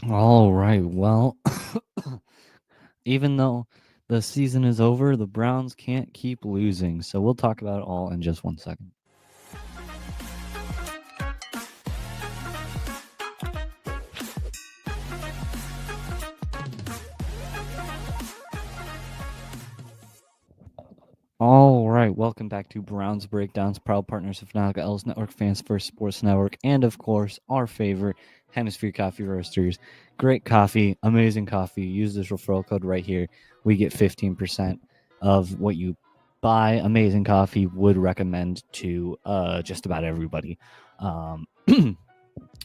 All right. Well, even though the season is over, the Browns can't keep losing. So we'll talk about it all in just 1 second. All right, welcome back to Browns Breakdowns, proud partners of Naga L's Network, Fans First Sports Network, and of course, our favorite Hemisphere Coffee Roasters. Great coffee, amazing coffee. Use this referral code right here. We get 15% of what you buy. Amazing coffee, would recommend to just about everybody. Um,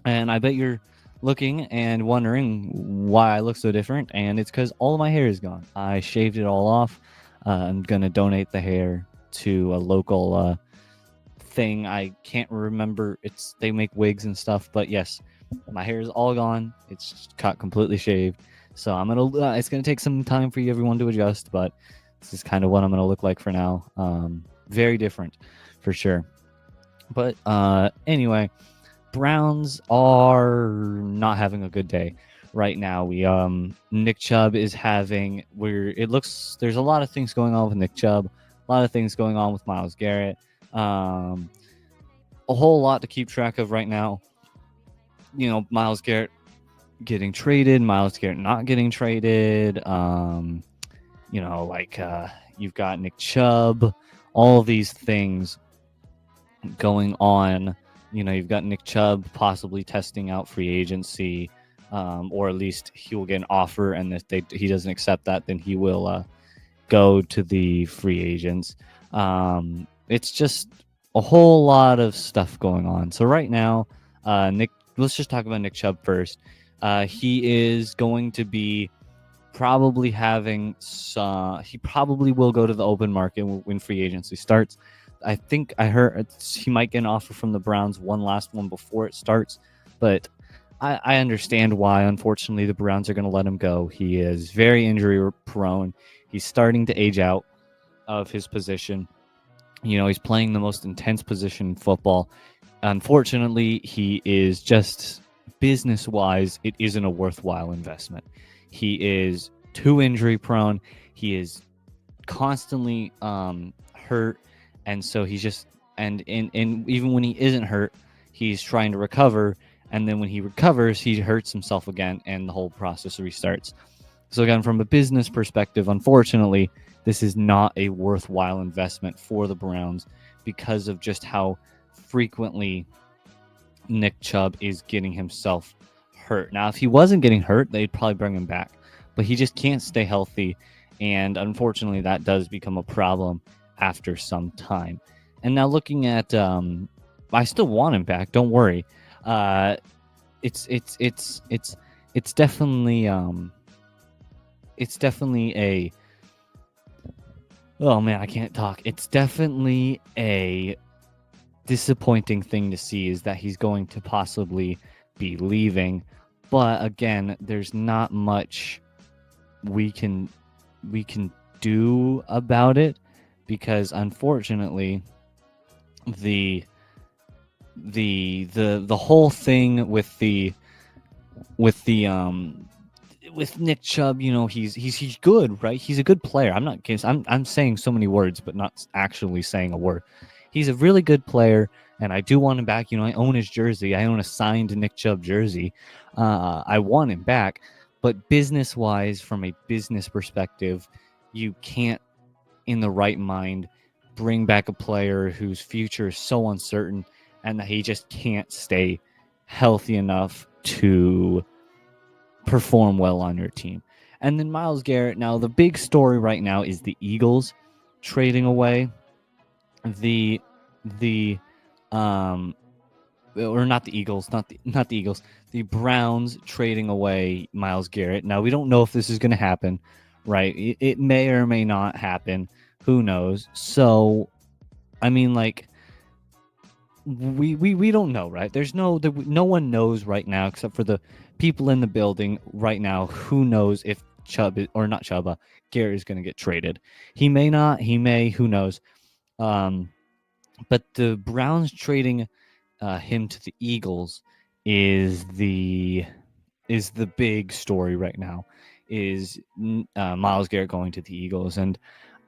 and I bet you're looking and wondering why I look so different, and it's because all of my hair is gone. I shaved it all off. I'm gonna donate the hair to a local thing. I can't remember. They make wigs and stuff, but yes, my hair is all gone. It's cut completely shaved. So I'm gonna. It's gonna take some time for you everyone to adjust, but this is kind of what I'm gonna look like for now. Very different, for sure. But anyway, Browns are not having a good day right now. We Nick Chubb is having where it looks there's a lot of things going on with Nick Chubb, a lot of things going on with Myles Garrett. Um, a whole lot to keep track of right now. Myles Garrett getting traded, Myles Garrett not getting traded. You've got Nick Chubb, all these things going on. You've got Nick Chubb possibly testing out free agency, or at least he will get an offer, and if he doesn't accept that, then he will go to the free agents. It's just a whole lot of stuff going on. So right now, let's just talk about Nick Chubb first. He is going to be probably having some. He probably will go to the open market when free agency starts. I think I heard he might get an offer from the Browns, one last one before it starts, but I understand why. Unfortunately, the Browns are going to let him go. He is very injury prone. He's starting to age out of his position. He's playing the most intense position in football. Unfortunately, he is just business-wise, it isn't a worthwhile investment. He is too injury prone. He is constantly hurt. And so he's just, and even when he isn't hurt, he's trying to recover. And then when he recovers, he hurts himself again, and the whole process restarts. So again, from a business perspective, unfortunately, this is not a worthwhile investment for the Browns because of just how frequently Nick Chubb is getting himself hurt. Now, if he wasn't getting hurt, they'd probably bring him back. But he just can't stay healthy. And unfortunately, that does become a problem after some time. And now looking at, I still want him back. Don't worry. It's definitely a. Oh man, I can't talk. It's definitely a disappointing thing to see is that he's going to possibly be leaving. But again, there's not much we can do about it. Because unfortunately, the whole thing with Nick Chubb, he's good, right? He's a good player. I'm saying so many words, but not actually saying a word. He's a really good player, and I do want him back. I own his jersey. I own a signed Nick Chubb jersey. I want him back, but business-wise, from a business perspective, you can't, in the right mind, bring back a player whose future is so uncertain and that he just can't stay healthy enough to perform well on your team. And then Myles Garrett. Now, the big story right now is the Eagles trading away or not the Eagles, not the Eagles, the Browns trading away Myles Garrett. Now, we don't know if this is going to happen, right? It may or may not happen. Who knows? So, I mean, we don't know, right? There's no one knows right now except for the people in the building right now. Who knows if Garrett is going to get traded? He may not. He may. Who knows? But the Browns trading him to the Eagles is the is the big story right now, is Myles Garrett going to the Eagles. And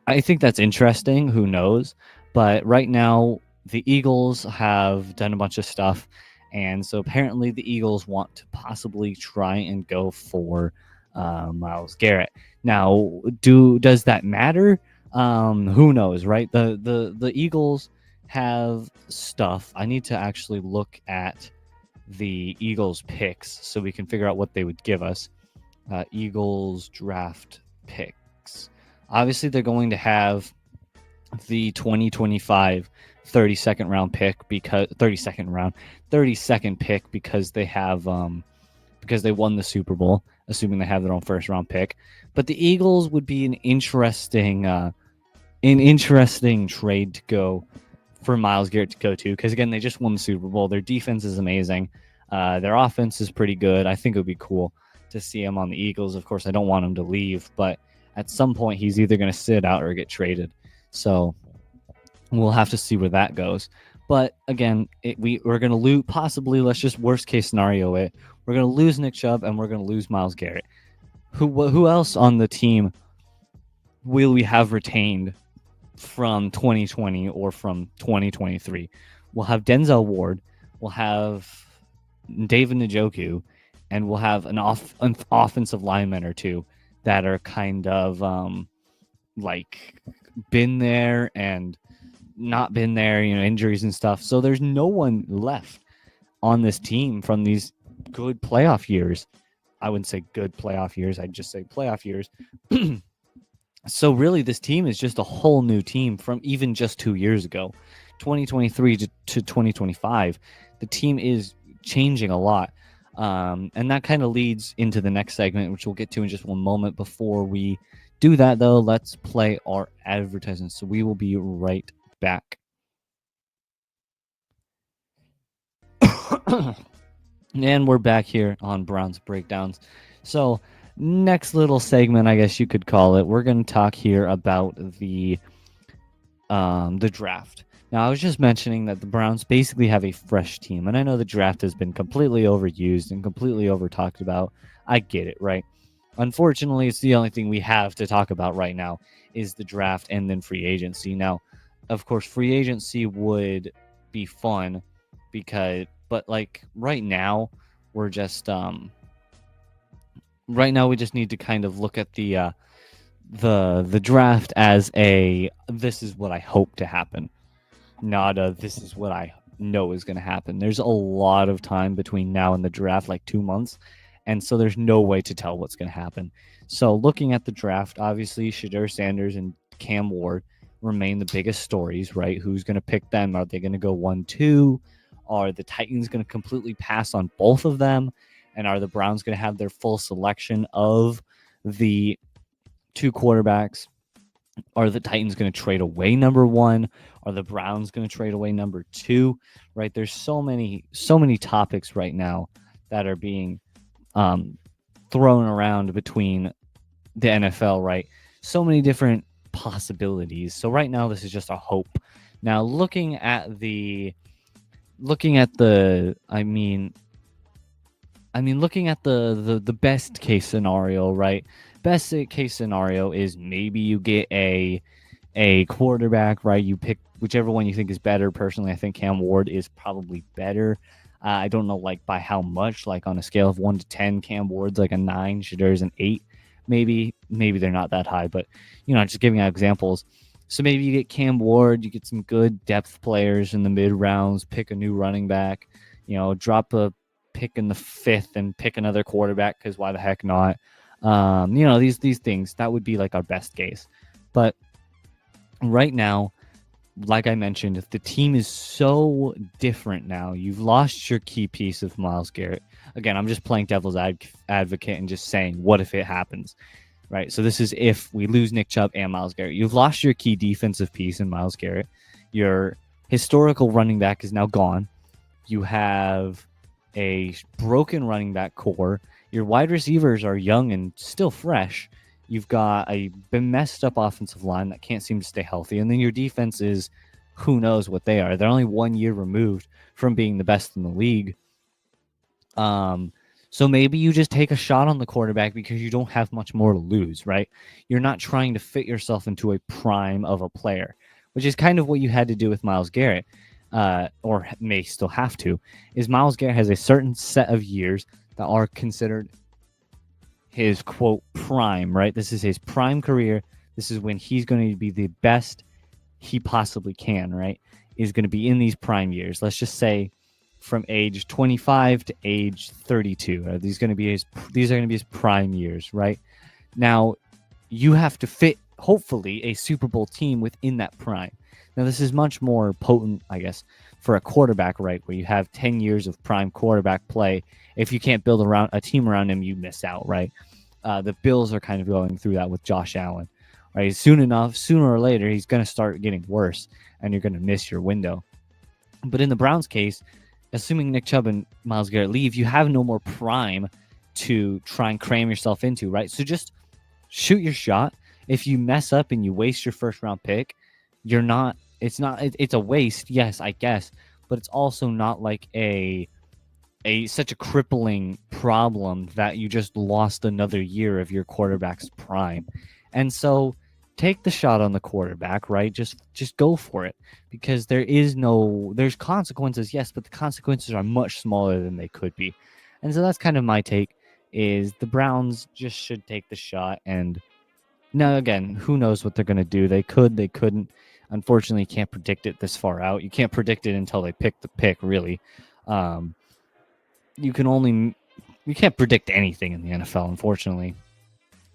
I think that's interesting. Who knows? But right now, the Eagles have done a bunch of stuff. And so apparently the Eagles want to possibly try and go for Myles Garrett. Now, does that matter? Who knows, right? The Eagles have stuff. I need to actually look at the Eagles picks so we can figure out what they would give us. Eagles draft picks. Obviously, they're going to have the 2025 32nd round pick because 32nd pick because they have because they won the Super Bowl, assuming they have their own first round pick. But the Eagles would be an interesting trade to go for Myles Garrett to go to, because again, they just won the Super Bowl. Their defense is amazing. Their offense is pretty good. I think it would be cool to see him on the Eagles. Of course, I don't want him to leave, but at some point he's either going to sit out or get traded. So we'll have to see where that goes. But again, we're going to lose, possibly, let's just worst case scenario it. We're going to lose Nick Chubb and we're going to lose Myles Garrett. Who else on the team will we have retained from 2020 or from 2023? We'll have Denzel Ward, we'll have David Njoku, and we'll have an offensive lineman or two that are kind of like been there and not been there, injuries and stuff. So there's no one left on this team from these good playoff years. I wouldn't say good playoff years. I'd just say playoff years. So really, this team is just a whole new team from even just 2 years ago, 2023 to 2025. The team is changing a lot. And that kind of leads into the next segment, which we'll get to in just one moment. Before we do that, though, let's play our advertisements. So we will be right back. And we're back here on Browns Breakdowns. So next little segment, I guess you could call it, we're going to talk here about the draft. Now, I was just mentioning that the Browns basically have a fresh team, and I know the draft has been completely overused and completely over-talked about. I get it, right? Unfortunately, it's the only thing we have to talk about right now is the draft and then free agency. Now, of course, free agency would be fun but like right now, we're just right now we just need to kind of look at the draft as this is what I hope to happen, not this is what I know is going to happen. There's a lot of time between now and the draft, like 2 months, and so there's no way to tell what's going to happen. So looking at the draft, obviously Shedeur Sanders and Cam Ward remain the biggest stories, right? Who's going to pick them? Are they going to go 1-2? Are the Titans going to completely pass on both of them? And are the Browns going to have their full selection of the two quarterbacks? Are the Titans going to trade away number one? Are the Browns going to trade away number two? Right? There's so many topics right now that are being thrown around between the NFL, right? So many different possibilities. So right now, this is just a hope. Now, looking at the best case scenario, right? Best case scenario is maybe you get a quarterback, right? You pick whichever one you think is better. Personally, I think Cam Ward is probably better. I don't know, like, by how much. Like, on a scale of 1 to 10, Cam Ward's like a 9, Shadeur's an 8. Maybe they're not that high, but just giving out examples. So maybe you get Cam Ward, you get some good depth players in the mid rounds, pick a new running back, drop a pick in the 5th and pick another quarterback, because why the heck not? These things, that would be like our best case. But right now, like I mentioned, the team is so different now. You've lost your key piece of Myles Garrett. Again, I'm just playing devil's advocate and just saying, what if it happens? Right, so this is if we lose Nick Chubb and Myles Garrett. You've lost your key defensive piece in Myles Garrett. Your historical running back is now gone. You have a broken running back core. Your wide receivers are young and still fresh. You've got a messed up offensive line that can't seem to stay healthy. And then your defense is, who knows what they are. They're only 1 year removed from being the best in the league. So maybe you just take a shot on the quarterback because you don't have much more to lose, right? You're not trying to fit yourself into a prime of a player, which is kind of what you had to do with Myles Garrett, or may still have to, is Myles Garrett has a certain set of years that are considered his, quote, prime, right? This is his prime career. This is when he's going to be the best he possibly can, right? Is going to be in these prime years. Let's just say from age 25 to age 32. These are going to be his prime years, right? Now, you have to fit, hopefully, a Super Bowl team within that prime. Now, this is much more potent, I guess, for a quarterback, right? Where you have 10 years of prime quarterback play. If you can't build around a team around him, you miss out, right? The Bills are kind of going through that with Josh Allen, right? Sooner or later, he's going to start getting worse, and you're going to miss your window. But in the Browns' case, assuming Nick Chubb and Myles Garrett leave, you have no more prime to try and cram yourself into, right? So just shoot your shot. If you mess up and you waste your first round pick, it's a waste, yes, I guess, but it's also not like such a crippling problem that you just lost another year of your quarterback's prime. And so take the shot on the quarterback, right? Just go for it, because there's consequences, yes, but the consequences are much smaller than they could be. And so that's kind of my take, is the Browns just should take the shot. And now, again, who knows what they're going to do? They could, they couldn't. Unfortunately, you can't predict it this far out. You can't predict it until they pick the pick, really. You can't predict anything in the NFL, unfortunately.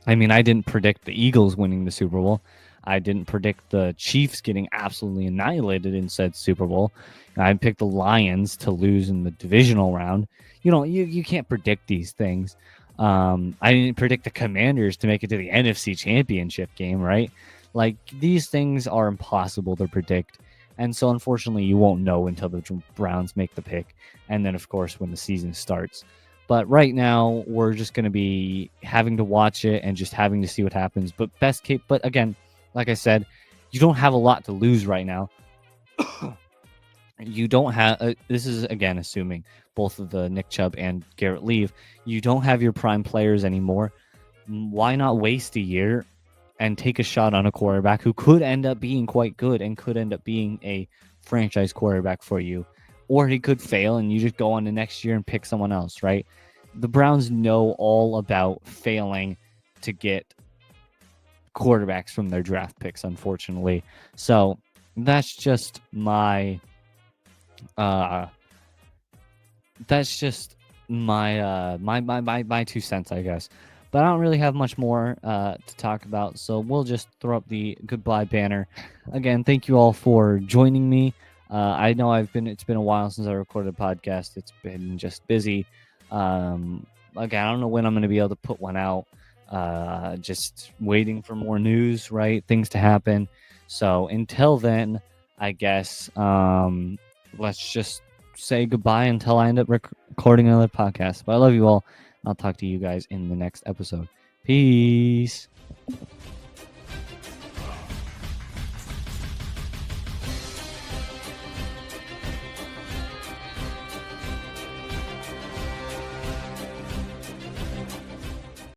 I mean, I didn't predict the Eagles winning the Super Bowl. I didn't predict the Chiefs getting absolutely annihilated in said Super Bowl. I picked the Lions to lose in the divisional round. You can't predict these things. I didn't predict the Commanders to make it to the NFC Championship game, right? Like, these things are impossible to predict. And so, unfortunately, you won't know until the Browns make the pick. And then, of course, when the season starts. But right now, we're just going to be having to watch it and just having to see what happens. But again, like I said, you don't have a lot to lose right now. You don't have, this is, again, assuming both of the Nick Chubb and Garrett leave. You don't have your prime players anymore. Why not waste a year and take a shot on a quarterback who could end up being quite good and could end up being a franchise quarterback for you? Or he could fail and you just go on to next year and pick someone else, right? The Browns know all about failing to get quarterbacks from their draft picks, unfortunately. So that's just my my 2 cents, I guess. But I don't really have much more to talk about, so we'll just throw up the goodbye banner. Again, thank you all for joining me. I know it's been a while since I recorded a podcast. It's been just busy. Again, I don't know when I'm going to be able to put one out. Just waiting for more news, right? Things to happen. So until then, I guess let's just say goodbye until I end up recording another podcast. But I love you all. I'll talk to you guys in the next episode. Peace.